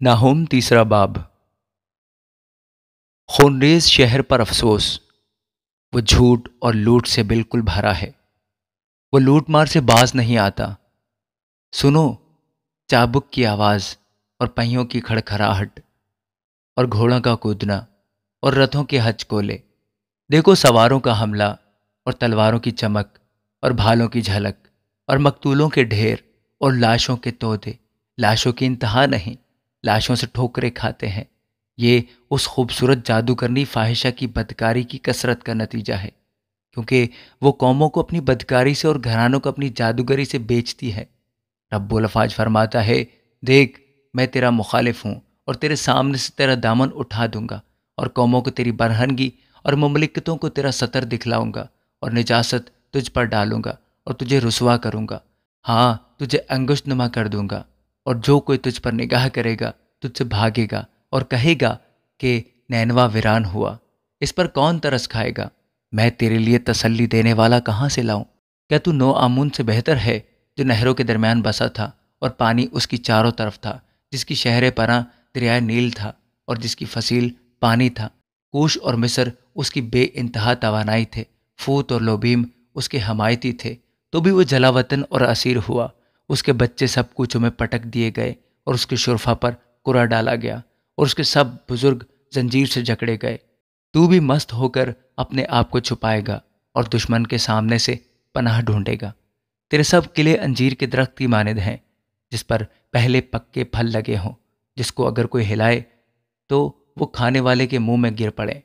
नाहुम तीसरा बाब। खूनरेज शहर पर अफसोस। वो झूठ और लूट से बिल्कुल भरा है। वो लूट मार से बाज नहीं आता। सुनो, चाबुक की आवाज़ और पहियों की खड़खड़ाहट और घोड़ों का कूदना और रथों के हचकोले। देखो सवारों का हमला और तलवारों की चमक और भालों की झलक और मकतूलों के ढेर और लाशों के तोदे। लाशों की इंतहा नहीं, लाशों से ठोकरें खाते हैं। ये उस खूबसूरत जादूगरनी फाहिशा की बदकारी की कसरत का नतीजा है, क्योंकि वो कौमों को अपनी बदकारी से और घरानों को अपनी जादूगरी से बेचती है। रब्बुल अफ़ाज फरमाता है, देख, मैं तेरा मुखालिफ हूँ और तेरे सामने से तेरा दामन उठा दूंगा और कौमों को तेरी बरहनगी और मुमलिकतों को तेरा सतर दिखलाऊंगा और निजासत तुझ पर डालूंगा और तुझे रुसवा करूंगा। हाँ, तुझे अंगुष्ठ नुमा कर दूंगा और जो कोई तुझ पर निगाह करेगा तुझसे भागेगा और कहेगा कि नैनवा वीरान हुआ। इस पर कौन तरस खाएगा? मैं तेरे लिए तसल्ली देने वाला कहाँ से लाऊं? क्या तू नो आमून से बेहतर है, जो नहरों के दरमियान बसा था और पानी उसकी चारों तरफ था, जिसकी शहर परां दरिया नील था और जिसकी फसील पानी था। कूश और मिस्र उसकी बे इंतहा तवानाई थे, फूत और लोबीम उसके हमायती थे। तो भी वो जलावतन और असीर हुआ। उसके बच्चे सब कूचों में पटक दिए गए और उसके शुरफा पर कुरा डाला गया और उसके सब बुजुर्ग जंजीर से जकड़े गए। तू भी मस्त होकर अपने आप को छुपाएगा और दुश्मन के सामने से पनाह ढूंढेगा। तेरे सब किले अंजीर के दरख्त की मानद हैं, जिस पर पहले पक्के फल लगे हों, जिसको अगर कोई हिलाए तो वो खाने वाले के मुंह में गिर पड़े।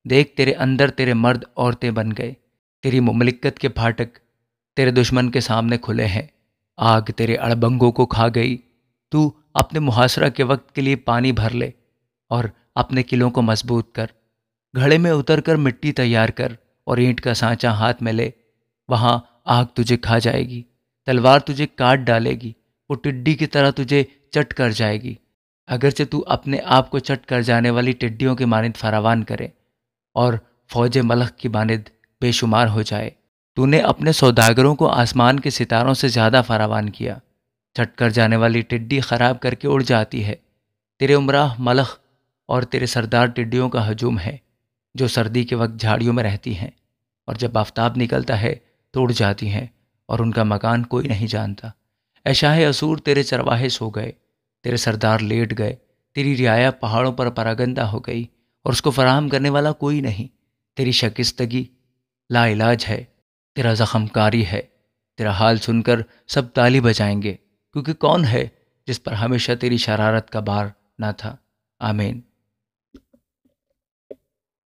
देख, तेरे अंदर तेरे मर्द औरतें बन गए। तेरी मुमलिकत के फाटक तेरे दुश्मन के सामने खुले हैं। आग तेरे अड़बंगों को खा गई। तू अपने मुहासरा के वक्त के लिए पानी भर ले और अपने किलों को मजबूत कर। घड़े में उतर कर मिट्टी तैयार कर और ईंट का सांचा हाथ में ले। वहां आग तुझे खा जाएगी, तलवार तुझे काट डालेगी, वो टिड्डी की तरह तुझे चट कर जाएगी। अगरचे तू अपने आप को चट कर जाने वाली टिड्डियों के मानिंद फरावान करे और फौज मलख की मानिंद बेशुमार हो जाए। तूने अपने सौदागरों को आसमान के सितारों से ज़्यादा फरावान किया। चट कर जाने वाली टिड्डी खराब करके उड़ जाती है। तेरे उमराह मलख और तेरे सरदार टिड्डियों का हजूम है, जो सर्दी के वक्त झाड़ियों में रहती हैं और जब आफताब निकलता है तो उड़ जाती हैं और उनका मकान कोई नहीं जानता। ऐ शाह असूर, तेरे चरवाहे सो गए, तेरे सरदार लेट गए, तेरी रियाया पहाड़ों पर परागंदा हो गई और उसको फराहम करने वाला कोई नहीं। तेरी शकिस्तगी लाइलाज है, तेरा ज़ख़मकारी है। तेरा हाल सुनकर सब ताली बजाएंगे, क्योंकि कौन है जिस पर हमेशा तेरी शरारत का बार ना था। आमीन।